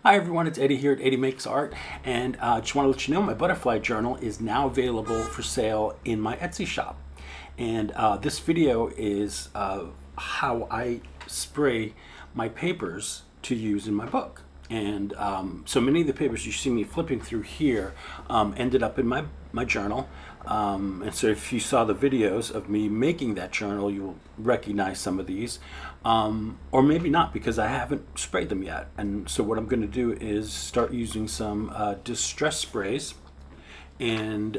Hi everyone, it's Eddie here at Eddie Makes Art, and just want to let you know my butterfly journal is now available for sale in my Etsy shop. And this video is how I spray my papers to use in my book. And so many of the papers you see me flipping through here ended up in my journal. And so if you saw the videos of me making that journal, you will recognize some of these. Or maybe not, because I haven't sprayed them yet. And so what I'm going to do is start using some distress sprays and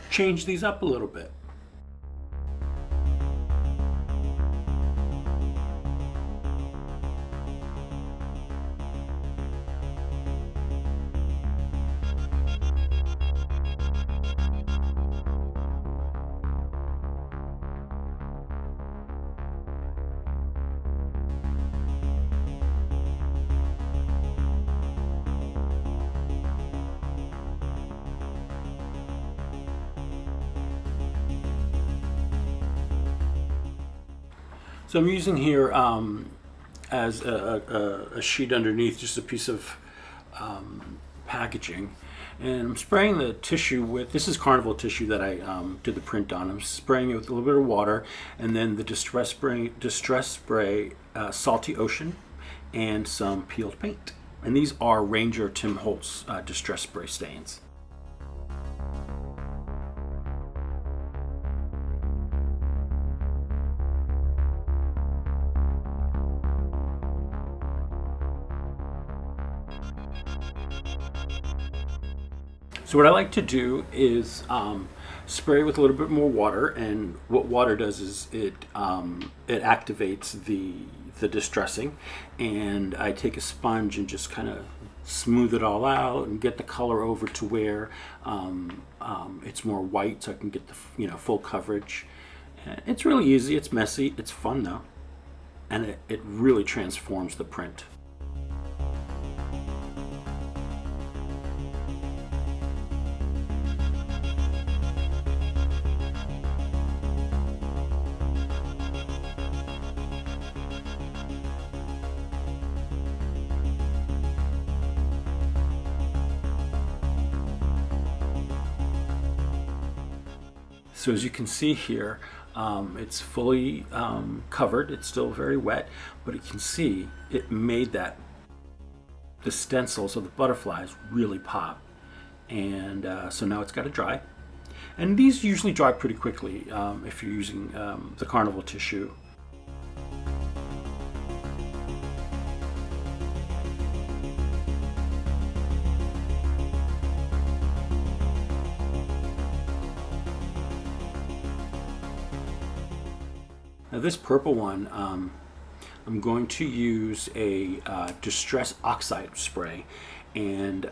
change these up a little bit. So I'm using here as a sheet underneath, just a piece of packaging, and I'm spraying the tissue with, this is Carnival tissue that I did the print on. I'm spraying it with a little bit of water, and then the distress spray Salty Ocean, and some peeled paint. And these are Ranger Tim Holtz distress spray stains. So what I like to do is spray with a little bit more water, and what water does is it activates the distressing, and I take a sponge and just kind of smooth it all out and get the color over to where it's more white, so I can get the full coverage. It's really easy. It's messy. It's fun though, and it really transforms the print. So as you can see here, it's fully covered. It's still very wet, but you can see it made the stencils of the butterflies really pop. And so now it's got to dry. And these usually dry pretty quickly if you're using the Carnival tissue. Now this purple one, I'm going to use a distress oxide spray, and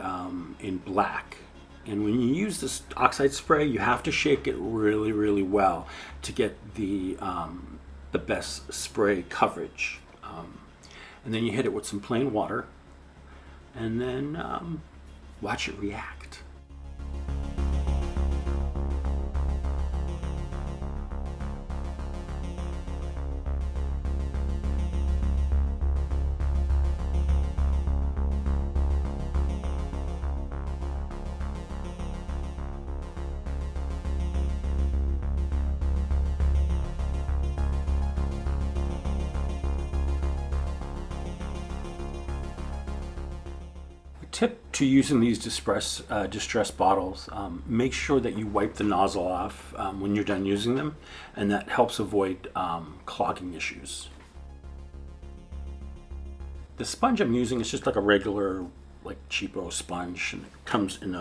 in black. And when you use this oxide spray, you have to shake it really, really well to get the best spray coverage. And then you hit it with some plain water, and then watch it react. Tip to using these distress bottles, make sure that you wipe the nozzle off when you're done using them, and that helps avoid clogging issues. The sponge I'm using is just like a regular, like cheapo sponge, and it comes in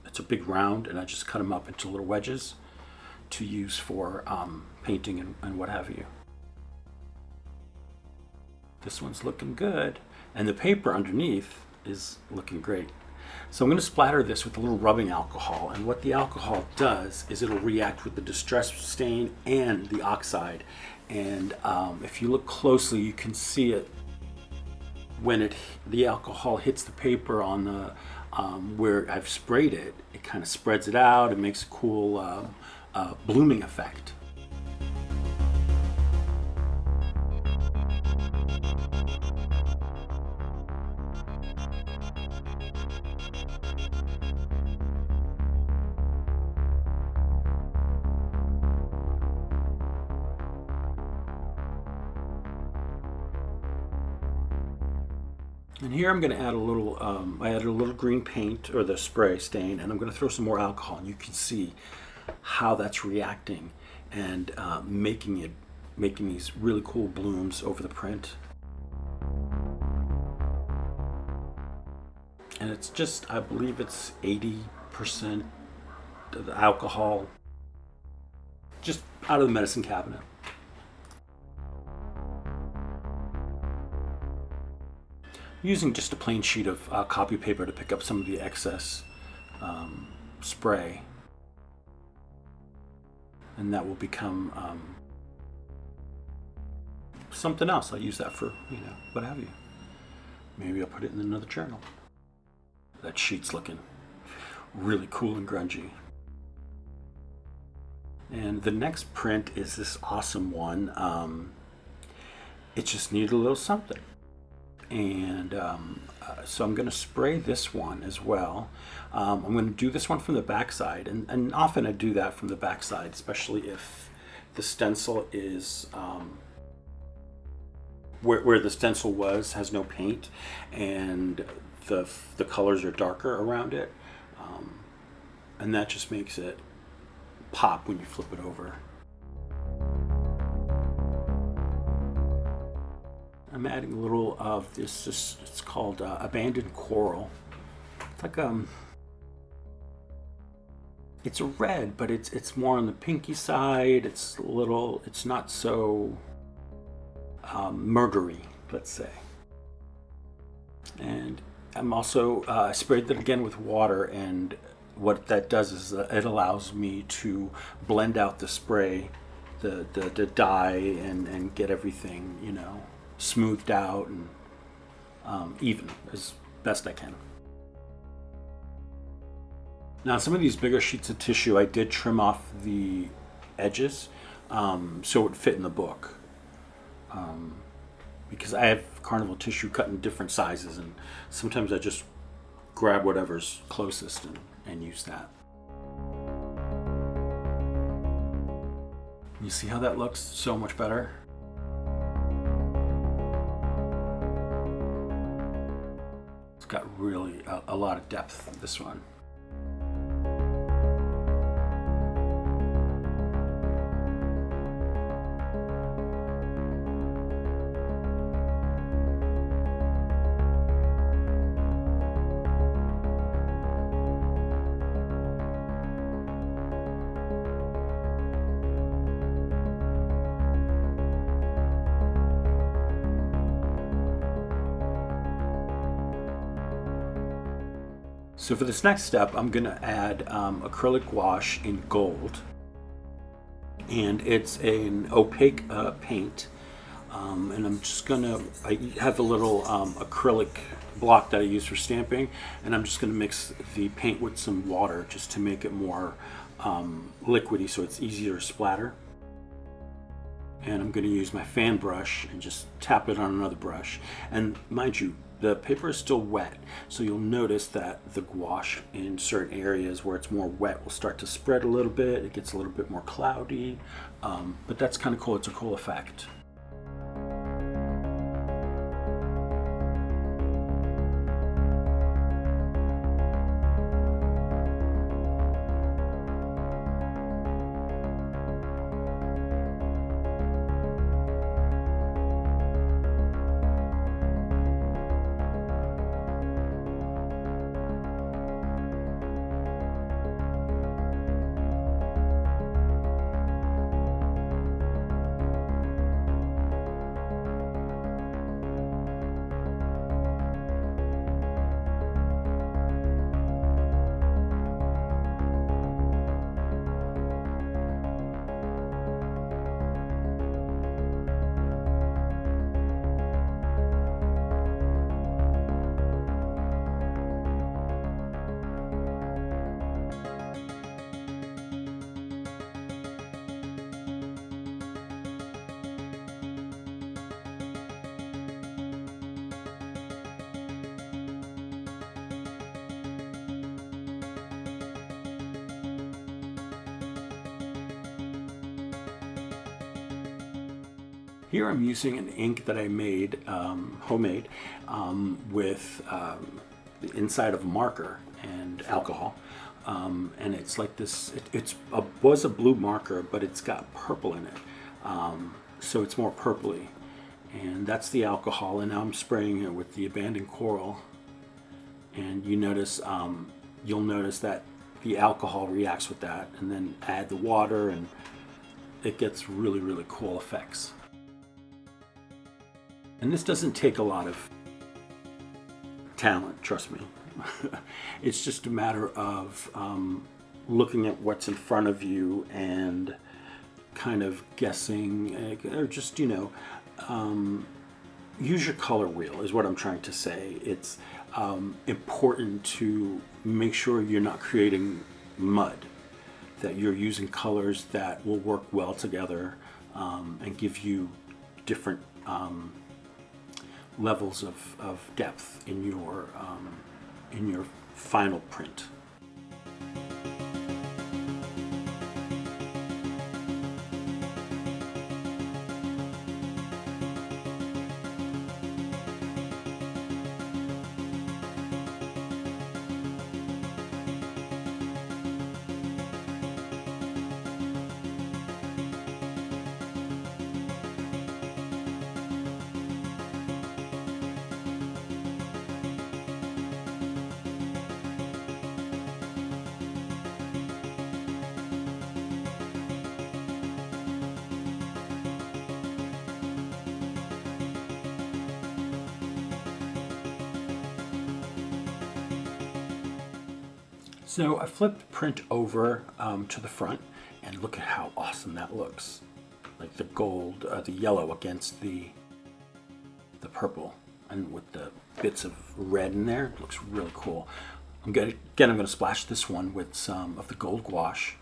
it's a big round, and I just cut them up into little wedges to use for painting and what have you. This one's looking good, and the paper underneath is looking great. So I'm going to splatter this with a little rubbing alcohol, and what the alcohol does is it'll react with the distress stain and the oxide, and if you look closely you can see it when the alcohol hits the paper on the where I've sprayed it. It kind of spreads it out and makes a cool blooming effect. And here I'm going to add a little, I added a little green paint, or the spray stain, and I'm going to throw some more alcohol, and you can see how that's reacting and making these really cool blooms over the print. And it's just, I believe it's 80% of the alcohol just out of the medicine cabinet. Using just a plain sheet of copy paper to pick up some of the excess spray, and that will become something else. I'll use that for, what have you. Maybe I'll put it in another journal. That sheet's looking really cool and grungy. And the next print is this awesome one. It just needed a little something. And so I'm going to spray this one as well. I'm going to do this one from the backside, and often I do that from the backside, especially if the stencil is where the stencil has no paint, and the colors are darker around it, and that just makes it pop when you flip it over. I'm adding a little of this, it's called Abandoned Coral. It's like it's a red, but it's more on the pinky side. It's not so murdery, let's say. And I'm also sprayed that again with water, and what that does is it allows me to blend out the spray, the dye, and get everything, smoothed out and even as best I can. Now, some of these bigger sheets of tissue, I did trim off the edges so it would fit in the book, because I have carnival tissue cut in different sizes, and sometimes I just grab whatever's closest and use that. You see how that looks so much better? It's got really a lot of depth, this one. So for this next step, I'm going to add acrylic gouache in gold, and it's an opaque paint, and I'm just going to, I have a little acrylic block that I use for stamping, and I'm just going to mix the paint with some water just to make it more liquidy so it's easier to splatter. And I'm going to use my fan brush and just tap it on another brush. And mind you, the paper is still wet, so you'll notice that the gouache in certain areas where it's more wet will start to spread a little bit. It gets a little bit more cloudy, but that's kind of cool. It's a cool effect. Here I'm using an ink that I made, homemade, with the inside of a marker and alcohol. And it's like this, was a blue marker, but it's got purple in it. So it's more purpley. And that's the alcohol, and now I'm spraying it with the abandoned coral. And you notice, you'll notice that the alcohol reacts with that, and then add the water, and it gets really, really cool effects. And this doesn't take a lot of talent, trust me. It's just a matter of looking at what's in front of you and kind of guessing, or just, use your color wheel is what I'm trying to say. It's important to make sure you're not creating mud, that you're using colors that will work well together and give you different levels of depth in your final print. So I flipped the print over to the front, and look at how awesome that looks. Like the gold, the yellow against the purple, and with the bits of red in there, it looks really cool. I'm going to splash this one with some of the gold gouache.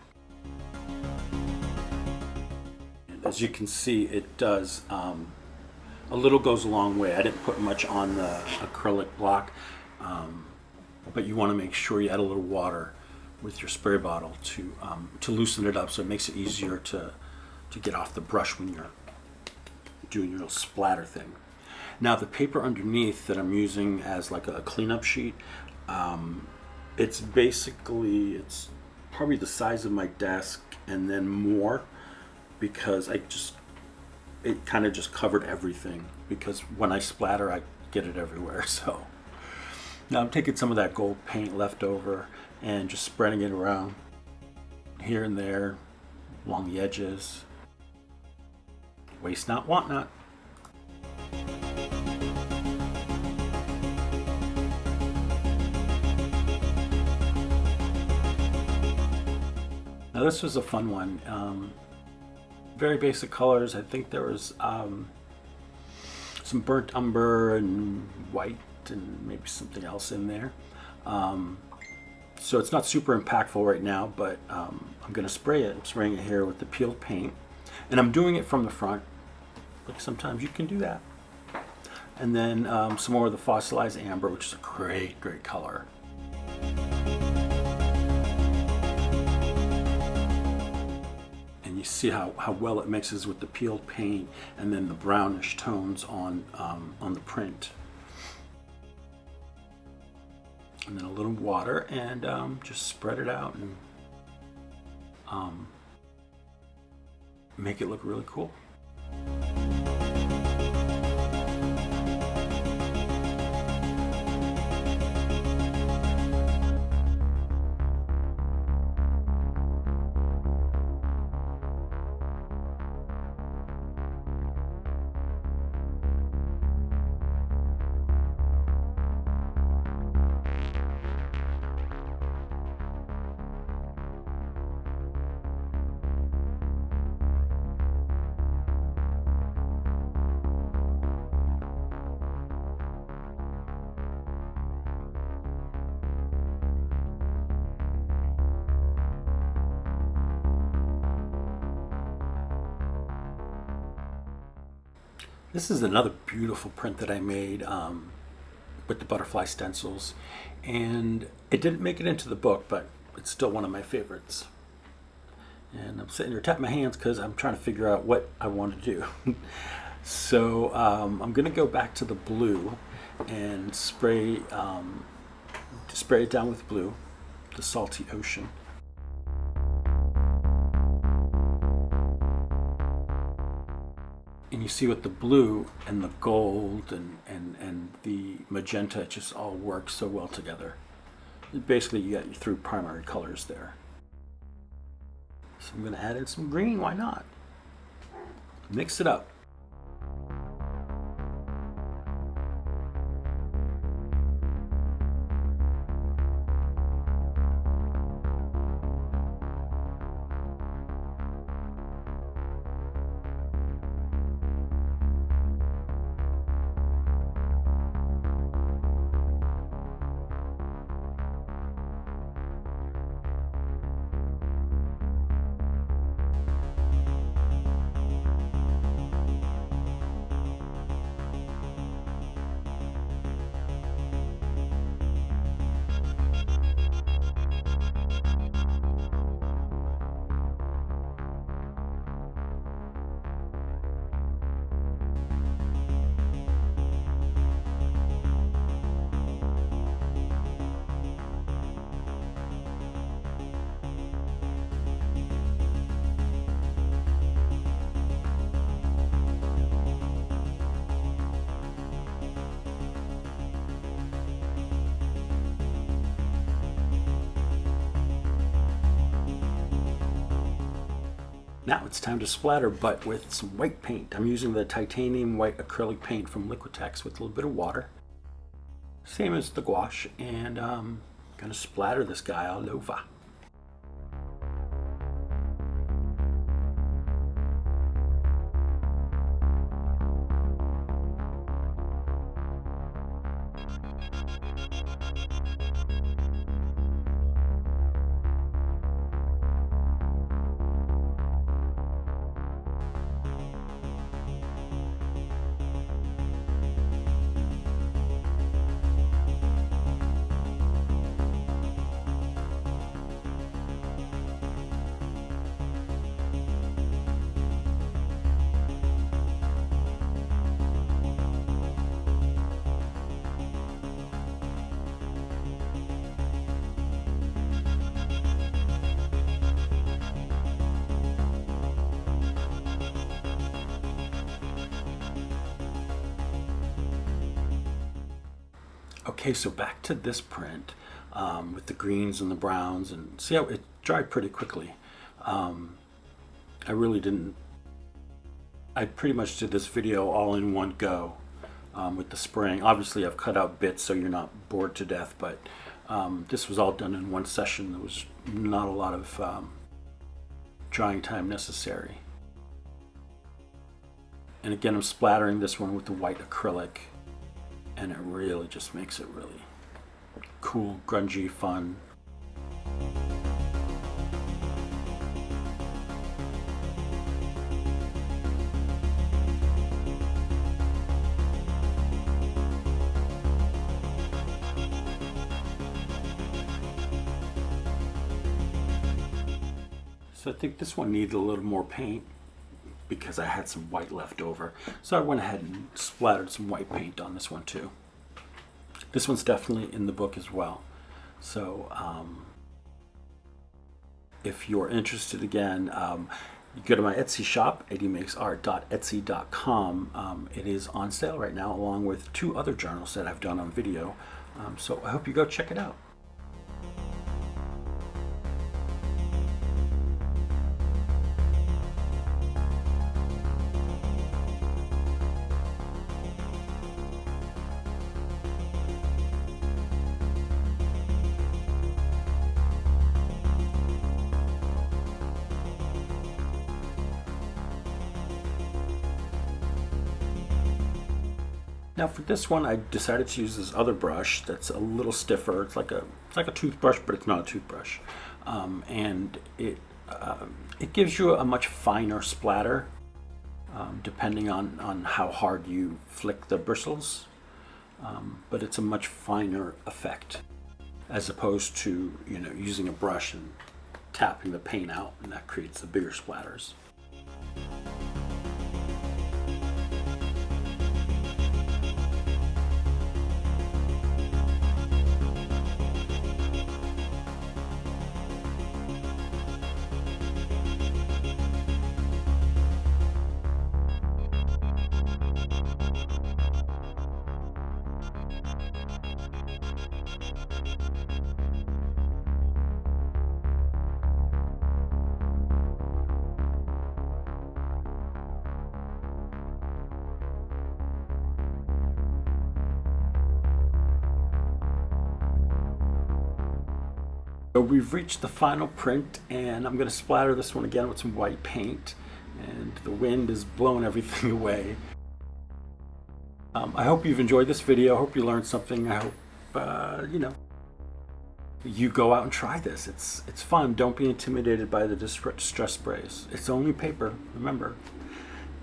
And as you can see, it does, a little goes a long way. I didn't put much on the acrylic block. But you want to make sure you add a little water with your spray bottle to loosen it up, so it makes it easier to get off the brush when you're doing your little splatter thing. Now the paper underneath that I'm using as like a cleanup sheet, it's probably the size of my desk and then more, because it kind of just covered everything, because when I splatter I get it everywhere. So now I'm taking some of that gold paint left over and just spreading it around here and there along the edges. Waste not, want not. Now this was a fun one. Very basic colors. I think there was some burnt umber and white and maybe something else in there. So it's not super impactful right now, but I'm going to spray it. I'm spraying it here with the peeled paint, and I'm doing it from the front. Like sometimes you can do that. And then some more of the fossilized amber, which is a great, great color. And you see how well it mixes with the peeled paint and then the brownish tones on the print. And then a little water, and just spread it out and make it look really cool. This is another beautiful print that I made with the butterfly stencils, and it didn't make it into the book, but it's still one of my favorites. And I'm sitting here tapping my hands because I'm trying to figure out what I want to do. So I'm going to go back to the blue and spray it down with blue, the salty ocean. And you see with the blue and the gold and the magenta, it just all works so well together. Basically, you got your three primary colors there. So I'm going to add in some green, why not? Mix it up. Now it's time to splatter, but with some white paint. I'm using the titanium white acrylic paint from Liquitex with a little bit of water. Same as the gouache, and I'm gonna splatter this guy all over. Okay, so back to this print with the greens and the browns, and see how it dried pretty quickly. I pretty much did this video all in one go with the spraying. Obviously I've cut out bits so you're not bored to death, but this was all done in one session. There was not a lot of drying time necessary. And again, I'm splattering this one with the white acrylic, and it really just makes it really cool, grungy, fun. So I think this one needed a little more paint because I had some white left over. So I went ahead and splattered some white paint on this one too. This one's definitely in the book as well. So if you're interested, again, you go to my Etsy shop, eddiemakesart.etsy.com. It is on sale right now, along with 2 other journals that I've done on video. So I hope you go check it out. Now for this one, I decided to use this other brush that's a little stiffer. It's like a toothbrush, but it's not a toothbrush, and it gives you a much finer splatter, depending on how hard you flick the bristles. But it's a much finer effect, as opposed to using a brush and tapping the paint out, and that creates the bigger splatters. So we've reached the final print, and I'm going to splatter this one again with some white paint, and the wind is blowing everything away. I hope you've enjoyed this video. I hope you learned something. I hope you go out and try this. It's fun. Don't be intimidated by the distress sprays. It's only paper, remember.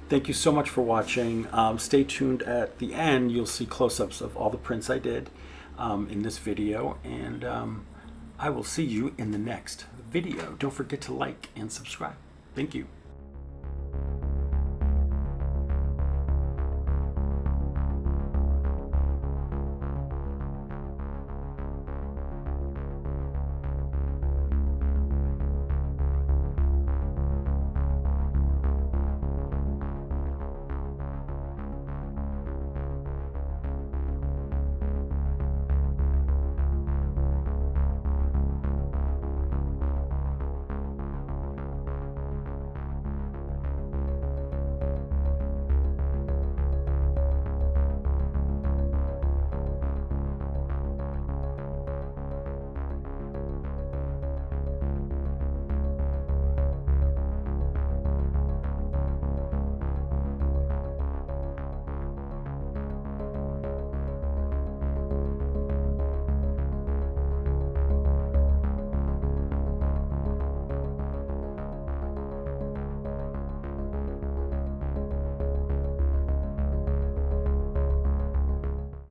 Thank you so much for watching. Stay tuned. At the end you'll see close-ups of all the prints I did in this video, and I will see you in the next video. Don't forget to like and subscribe. Thank you.